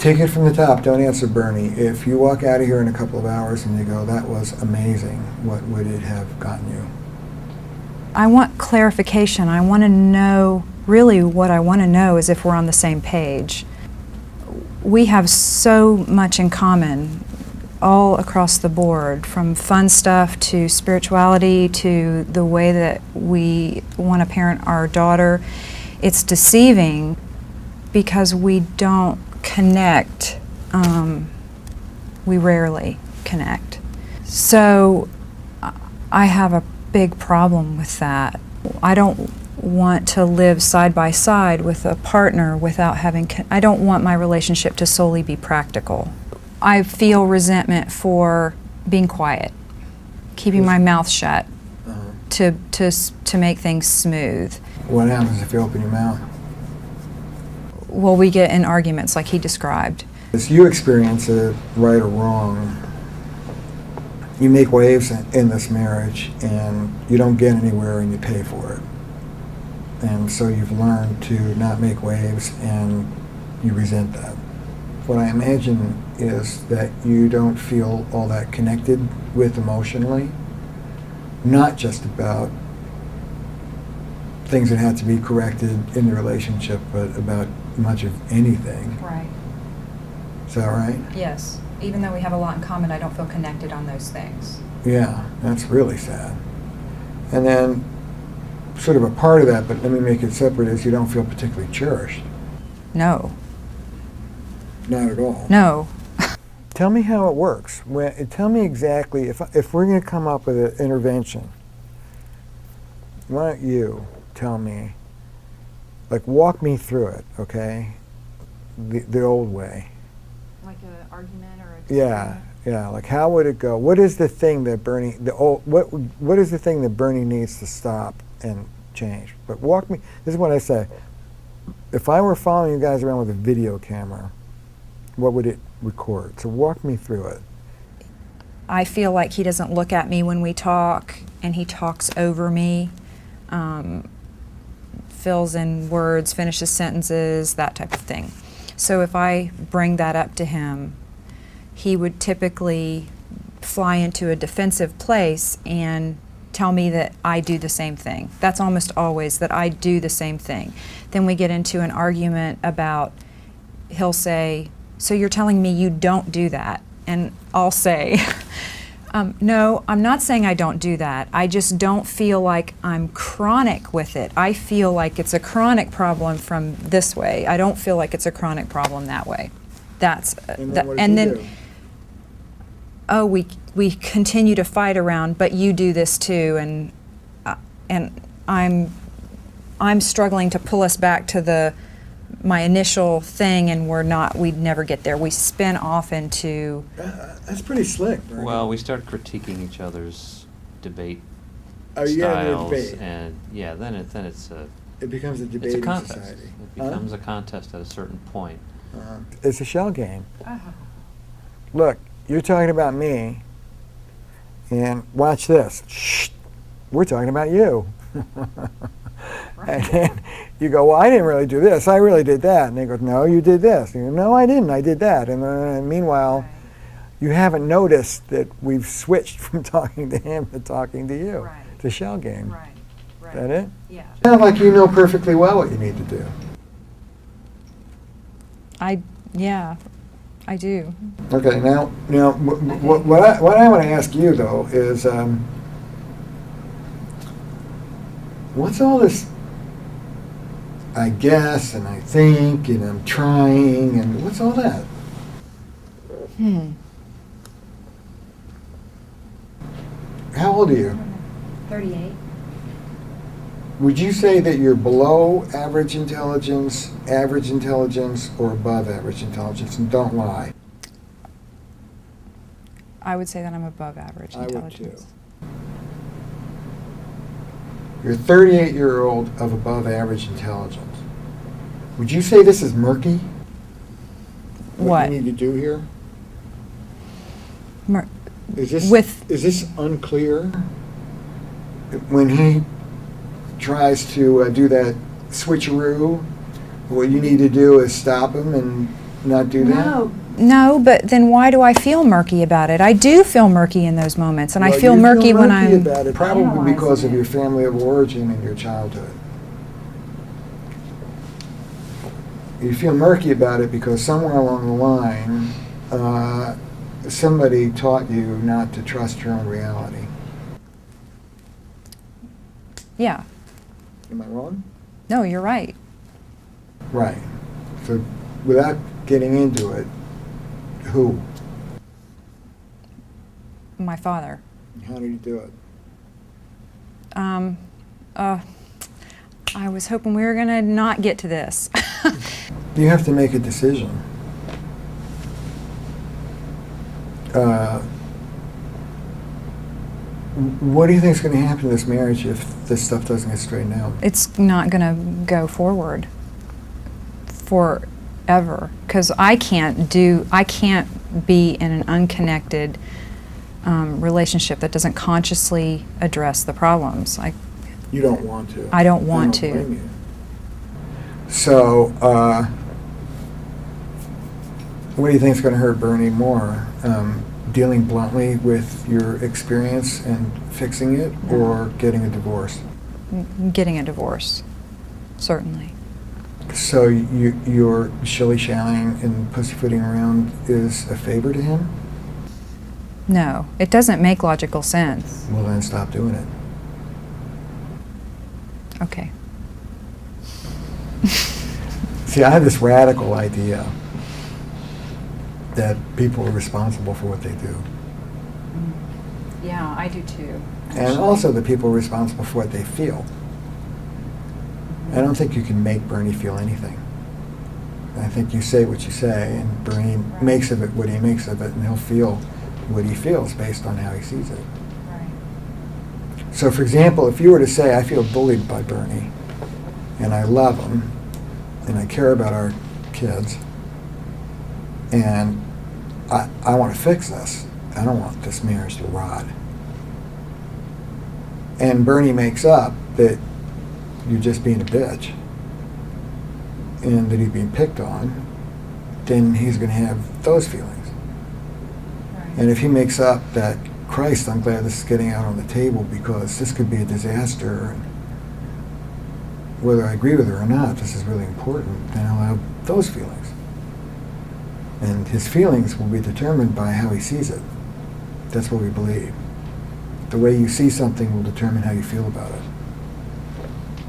Take it from the top. Don't answer Bernie. If you walk out of here in a couple of hours and you go, that was amazing, what would it have gotten you? I want clarification. I want to know, really what I want to know is if we're on the same page. We have so much in common all across the board, from fun stuff to spirituality to the way that we want to parent our daughter. It's deceiving because we don't connect. We rarely connect. So I have a big problem with that. I don't want to live side by side with a partner without having, I don't want my relationship to solely be practical. I feel resentment for being quiet, keeping my mouth shut to make things smooth. What happens if you open your mouth? Well, we get in arguments like he described. As you experience it, right or wrong, you make waves in this marriage and you don't get anywhere and you pay for it. And so you've learned to not make waves and you resent that. What I imagine is that you don't feel all that connected with emotionally, not just about things that had to be corrected in the relationship, but about much of anything. Right. Is that right? Yes. Even though we have a lot in common, I don't feel connected on those things. Yeah, that's really sad. And then, sort of a part of that, but let me make it separate, is you don't feel particularly cherished. No. Not at all. No. Tell me how it works. Tell me exactly, if we're going to come up with an intervention, why don't you tell me, like walk me through it, okay? The old way. Like an argument or a disagreement? Yeah, like how would it go? What is the thing that Bernie, what is the thing that Bernie needs to stop and change? But walk me, this is what I say. If I were following you guys around with a video camera, what would it record? So walk me through it. I feel like he doesn't look at me when we talk, and he talks over me, fills in words, finishes sentences, that type of thing. So if I bring that up to him, he would typically fly into a defensive place and tell me that I do the same thing. That's almost always that I do the same thing. Then we get into an argument about, he'll say, so you're telling me you don't do that? And I'll say, no, I'm not saying I don't do that. I just don't feel like I'm chronic with it. I feel like it's a chronic problem from this way. I don't feel like it's a chronic problem that way. That's and then oh, we continue to fight around, but you do this too, and I'm struggling to pull us back to my initial thing, and we'd never get there. We spin off into... that's pretty slick, Bernie. Well, we start critiquing each other's debate Oh, styles, yeah, the debate. and yeah, then it's a It becomes a it's debating a contest. society. It becomes a contest at a certain point. It's a shell game. Look, you're talking about me, and watch this. Shh, we're talking about you. And then you go, well, I didn't really do this. I really did that. And they go, no, you did this. And you go, no, I didn't. I did that. And meanwhile, you haven't noticed that we've switched from talking to him to talking to you. Right. It's a shell game. Right. Is that it? Yeah. Sounds like you know perfectly well what you need to do. Yeah, I do. Okay, now, what I want to ask you though is, what's all this? I guess, and I think, and I'm trying, and what's all that? How old are you? 38. Would you say that you're below average intelligence, or above average intelligence? And don't lie. I would say that I'm above average I would intelligence. too. You're a 38-year-old of above average intelligence. Would you say this is murky? What? you need to do here? Is this unclear? When he tries to do that switcheroo, what you need to do is stop him and not do that? No, but then why do I feel murky about it? I do feel murky in those moments, and I Well, feel you murky when murky I'm about it, probably analyzing because of it. your family of origin and your childhood. You feel murky about it because somewhere along the line, somebody taught you not to trust your own reality. Yeah. Am I wrong? No, you're right. Right. So without getting into it, who? My father. How did he do it? I was hoping we were going to not get to this. You have to make a decision. What do you think is going to happen in this marriage if this stuff doesn't get straightened out? It's not going to go forward forever, because I can't be in an unconnected relationship that doesn't consciously address the problems. You don't want to. I don't want to. blame you. So, what do you think is going to hurt Bernie more? Dealing bluntly with your experience and fixing it, or getting a divorce? Getting a divorce, certainly. So your shilly-shallying and pussyfooting around is a favor to him? No, it doesn't make logical sense. Well, then stop doing it. Okay. See, I have this radical idea that people are responsible for what they do. Yeah, I do too. And also that people are responsible for what they feel. I don't think you can make Bernie feel anything. I think you say what you say, and Bernie makes of it what he makes of it, and he'll feel what he feels based on how he sees it. Right. So, for example, if you were to say, I feel bullied by Bernie, and I love him, and I care about our kids, and I want to fix this. I don't want this marriage to rot. And Bernie makes up that you're just being a bitch and that he's being picked on, then he's going to have those feelings. Right. And if he makes up that, Christ, I'm glad this is getting out on the table because this could be a disaster, and whether I agree with her or not, this is really important, then he'll have those feelings. And his feelings will be determined by how he sees it. That's what we believe. The way you see something will determine how you feel about it.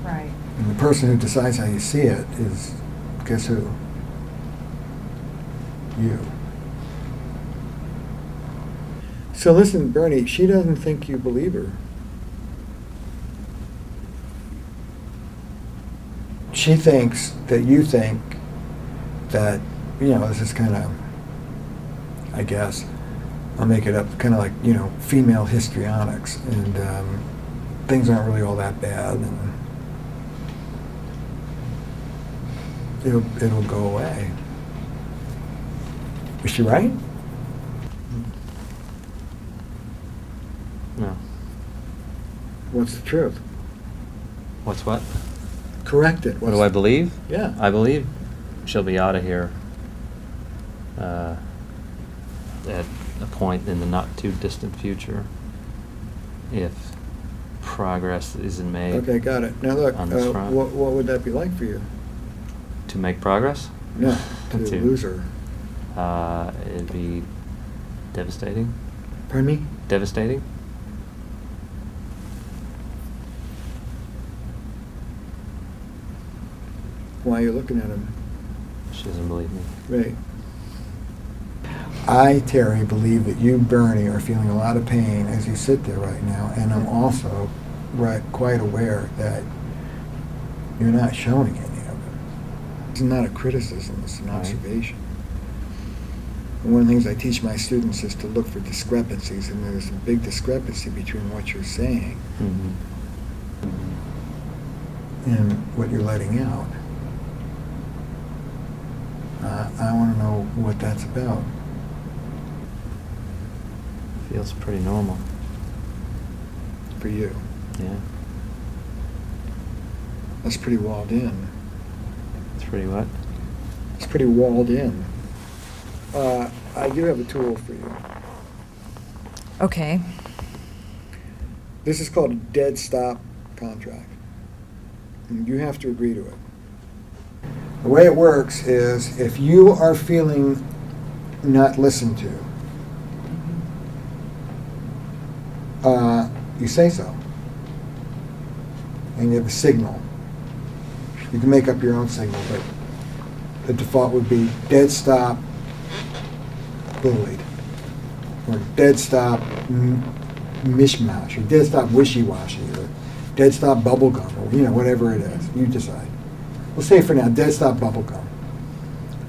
Right. And the person who decides how you see it is, guess who? You. So listen, Bernie, she doesn't think you believe her. She thinks that you think that, this is kind of, I guess, I'll make it up, kind of like, female histrionics, and things aren't really all that bad, and it'll go away. Is she right? No. What's the truth? What's what? Correct it. What do I believe? Yeah. I believe she'll be out of here at a point in the not too distant future if progress isn't made. Okay, got it. Now look, on this front. what would that be like for you? To make progress? No, to To- lose her. It'd be devastating. Pardon me? Devastating? Why are you looking at him? She doesn't believe me. Right. I, Terry, believe that you, Bernie, are feeling a lot of pain as you sit there right now, and I'm also quite aware that you're not showing any of it. It's not a criticism, it's an Right. observation. And one of the things I teach my students is to look for discrepancies, and there's a big discrepancy between what you're saying Mm-hmm. and what you're letting out. I want to know what that's about. Feels pretty normal. For you. Yeah. That's pretty walled in. It's pretty what? It's pretty walled in. I do have a tool for you. Okay. This is called a dead stop contract. And you have to agree to it. The way it works is if you are feeling not listened to, you say so. And you have a signal. You can make up your own signal, but the default would be dead stop, bullied, or dead stop, mishmash, or dead stop wishy-washy, or dead stop bubblegum, or whatever it is. You decide. We'll say for now, dead stop bubblegum.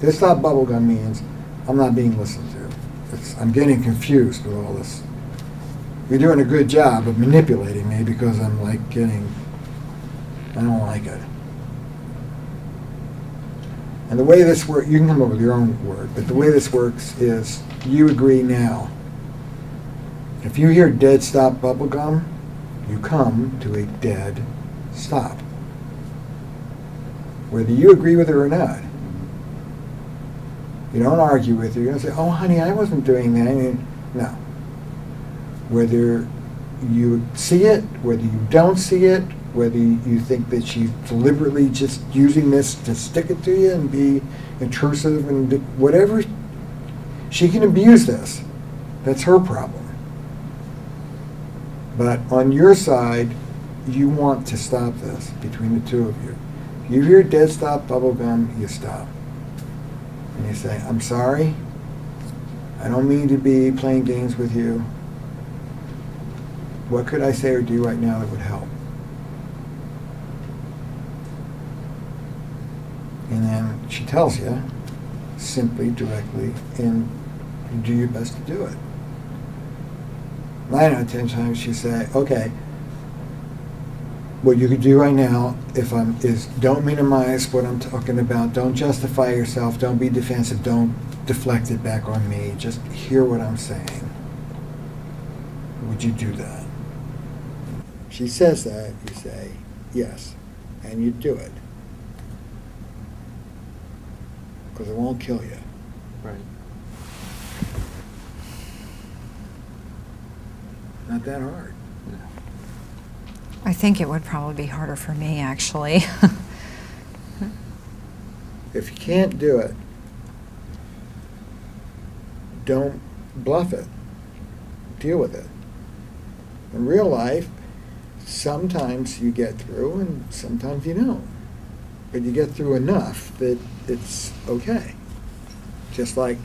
Dead stop bubblegum means I'm not being listened to. I'm getting confused with all this. You're doing a good job of manipulating me because I'm I don't like it. And the way this works, you can come up with your own word, but the way this works is you agree now. If you hear dead stop bubblegum, you come to a dead stop. Whether you agree with it or not. You don't argue with her. You don't say, oh, honey, I wasn't doing that. No. Whether you see it, whether you don't see it, whether you think that she's deliberately just using this to stick it to you and be intrusive and whatever, she can abuse this. That's her problem. But on your side, you want to stop this between the two of you. If you hear dead stop bubblegum, you stop. And you say, I'm sorry. I don't mean to be playing games with you. What could I say or do right now that would help? And then she tells you, simply, directly, and you do your best to do it. 9 out of 10 times she say, okay, what you could do right now is don't minimize what I'm talking about, don't justify yourself, don't be defensive, don't deflect it back on me, just hear what I'm saying. Would you do that? She says that, you say, yes, and you do it. Because it won't kill you. Right. Not that hard. Yeah. I think it would probably be harder for me, actually. If you can't do it, don't bluff it. Deal with it. In real life, sometimes you get through and sometimes you don't. But you get through enough that it's okay. Just like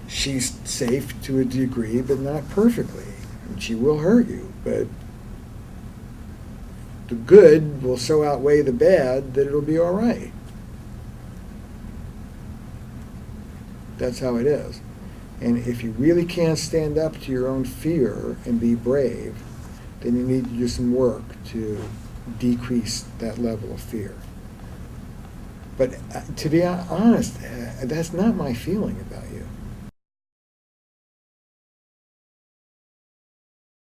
she's safe to a degree, but not perfectly. And she will hurt you, but the good will so outweigh the bad that it'll be all right. That's how it is. And if you really can't stand up to your own fear and be brave, then you need to do some work to decrease that level of fear. But to be honest, that's not my feeling about you.